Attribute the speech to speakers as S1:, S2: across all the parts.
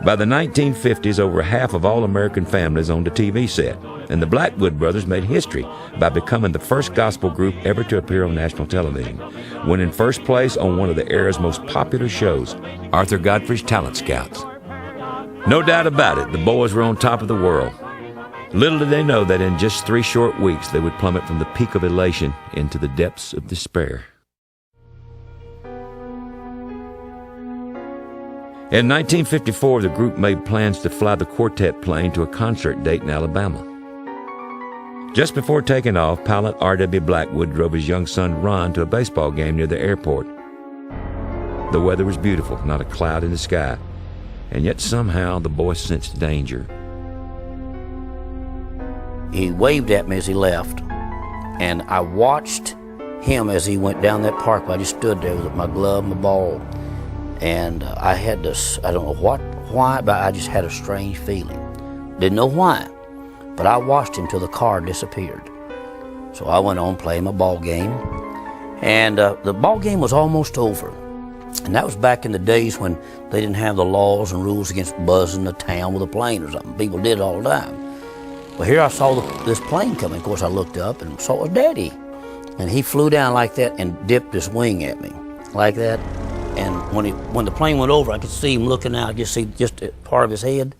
S1: By the 1950s, over half of all American families owned a TV set, and the Blackwood Brothers made history by becoming the first gospel group ever to appear on national television, winning first place on one of the era's most popular shows, Arthur Godfrey's Talent Scouts. No doubt about it, the boys were on top of the world. Little did they know that in just 3 short weeks, they would plummet from the peak of elation into the depths of despair. In 1954, the group made plans to fly the quartet plane to a concert date in Alabama. Just before taking off, pilot R.W. Blackwood drove his young son Ron to a baseball game near the airport. The weather was beautiful, not a cloud in the sky, and yet somehow the boy sensed danger.
S2: He waved at me as he left, and I watched him as he went down that parkway. I just stood there with my glove, my ball. And I had this, I don't know why, but I just had a strange feeling. Didn't know why, but I watched him till the car disappeared. So I went on playing my ball game, and the ball game was almost over. And that was back in the days when they didn't have the laws and rules against buzzing the town with a plane or something. People did it all the time. Well, here I saw this plane coming. Of course, I looked up and saw it was Daddy. And he flew down like that and dipped his wing at me, like that. And when the plane went over, I could see him looking out. I could see just part of his head,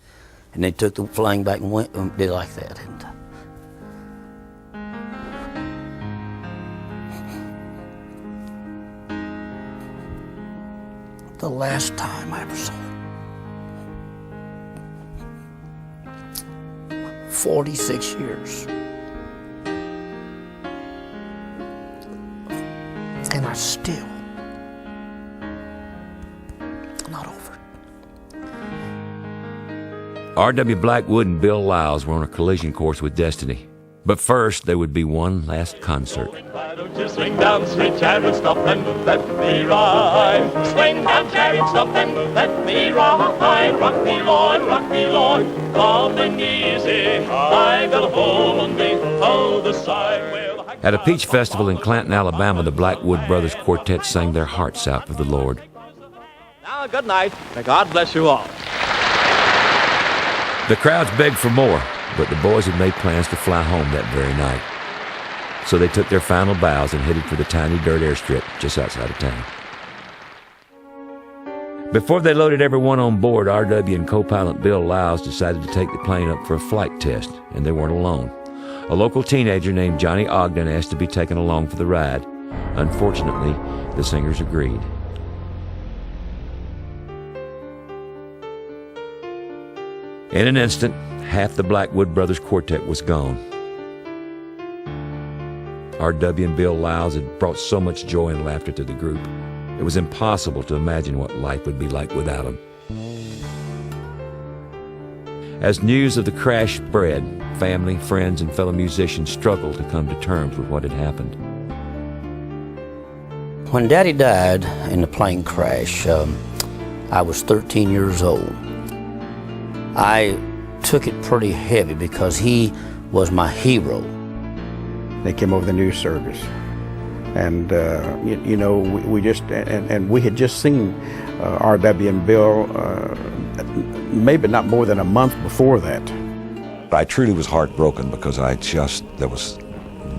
S2: and they took the plane back and went and did like that. And the last time I ever saw him, 46 years, and I still. Not over.
S1: R.W. Blackwood and Bill Lyles were on a collision course with destiny. But first, there would be one last concert.
S3: Why don't you swing down, sweet chariot, stop and let me ride. Swing down, chariot, stop and let me ride. Rock me, Lord, coming easy. I got a hole on me, oh, the side will.
S1: At a peach festival in Clanton, Alabama, the Blackwood Brothers Quartet sang their hearts out for the Lord.
S3: Now, good night. May God bless you all.
S1: The crowds begged for more, but the boys had made plans to fly home that very night. So they took their final bows and headed for the tiny dirt airstrip just outside of town. Before they loaded everyone on board, R.W. and co-pilot Bill Lyles decided to take the plane up for a flight test, and they weren't alone. A local teenager named Johnny Ogden asked to be taken along for the ride. Unfortunately, the singers agreed. In an instant, half the Blackwood Brothers Quartet was gone. R.W. and Bill Lyles had brought so much joy and laughter to the group. It was impossible to imagine what life would be like without them. As news of the crash spread, family, friends, and fellow musicians struggled to come to terms with what had happened.
S2: When Daddy died in the plane crash, I was 13 years old. I took it pretty heavy because he was my hero.
S4: They came over the news service, and you know, we just and we had just seen R.W. and Bill maybe not more than a month before that.
S5: I truly was heartbroken because there was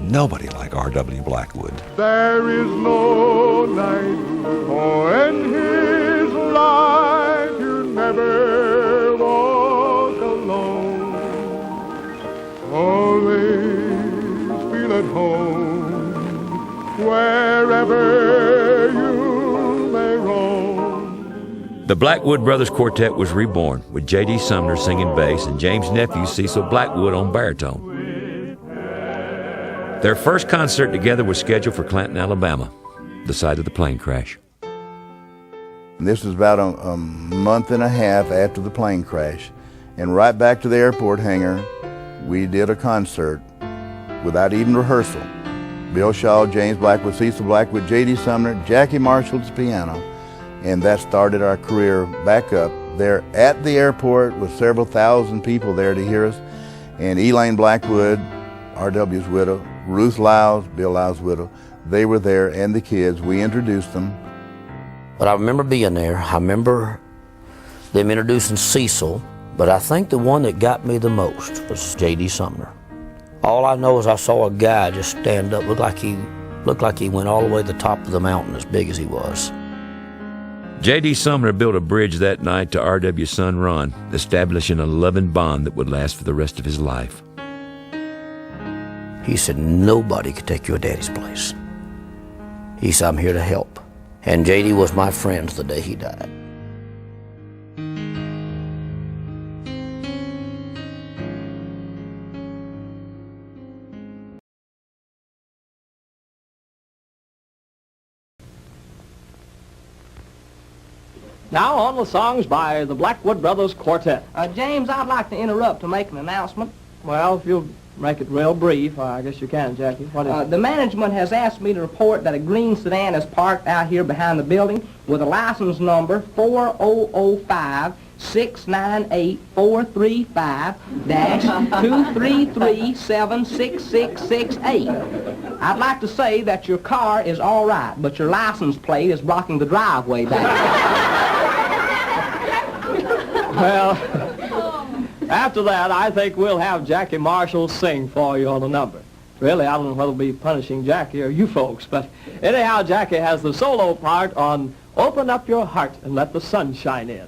S5: nobody like R.W. Blackwood.
S6: There is no night, for in his life you never walk alone. Always feel at home wherever you may roam.
S1: The Blackwood Brothers Quartet was reborn, with J.D. Sumner singing bass and James' nephew Cecil Blackwood on baritone. Their first concert together was scheduled for Clanton, Alabama, the site of the plane crash.
S7: This was about a month and a half after the plane crash, and right back to the airport hangar, we did a concert without even rehearsal. Bill Shaw, James Blackwood, Cecil Blackwood, J.D. Sumner, Jackie Marshall's piano, and that started our career back up there at the airport with several thousand people there to hear us. And Elaine Blackwood, R.W.'s widow, Ruth Lyles, Bill Lyles' widow, they were there, and the kids. We introduced them.
S2: But I remember being there. I remember them introducing Cecil, but I think the one that got me the most was J.D. Sumner. All I know is I saw a guy just stand up, looked like he went all the way to the top of the mountain as big as he was.
S1: J.D. Sumner built a bridge that night to R.W.'s son Ron, establishing a loving bond that would last for the rest of his life.
S2: He said, nobody could take your daddy's place. He said, I'm here to help. And J.D. was my friend the day he died.
S3: Now on with songs by the Blackwood Brothers Quartet.
S8: James, I'd like to interrupt to make an announcement.
S3: Well, if you'll make it real brief, I guess you can, Jackie. What is it?
S8: The management has asked me to report that a green sedan is parked out here behind the building with a license number 4005-698-435-233-76668. I'd like to say that your car is all right, but your license plate is blocking the driveway back.
S3: Well, after that, I think we'll have Jackie Marshall sing for you on the number. Really, I don't know whether we'll be punishing Jackie or you folks, but anyhow, Jackie has the solo part on Open Up Your Heart and Let the Sun Shine In.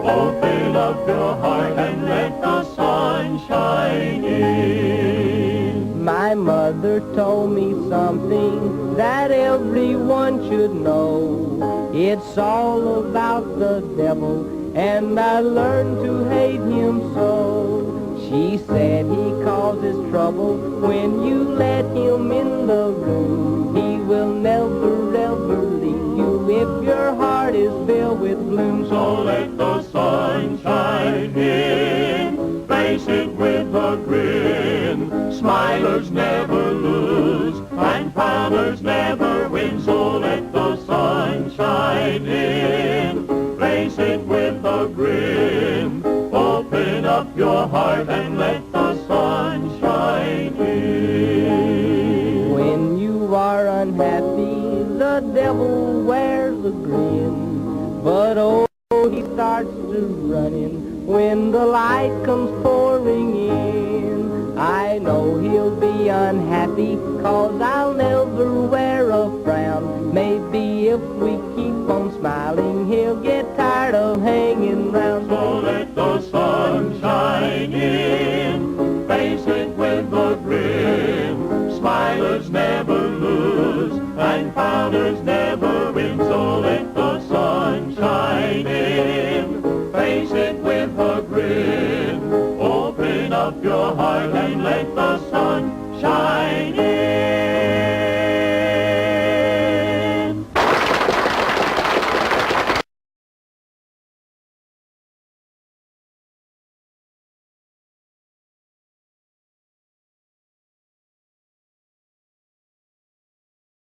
S6: Open up your heart and let the sun shine in.
S8: My mother told me something that everyone should know. It's all about the devil, and I learned to hate him so. She said he causes trouble when you let him in the room. He will never, ever leave you if your heart is filled with gloom.
S6: So let the sun shine in, face it with a grin. Smilers never lose, and pounders never win. So let the sun shine in, face it with a grin. Open up your heart and let the sun shine in.
S8: When you are unhappy, the devil wears a grin. But oh, he starts to running when the light comes pouring in. I know he'll be unhappy, 'cause I'll never wear a frown. Maybe if we keep on smiling, he'll get tired of hanging round.
S6: So let the sun shine in, face it with a grin. Smilers never lose, and pounders never win. So let the sun shine in, face it with a grin. Open up your heart and let the sun shine.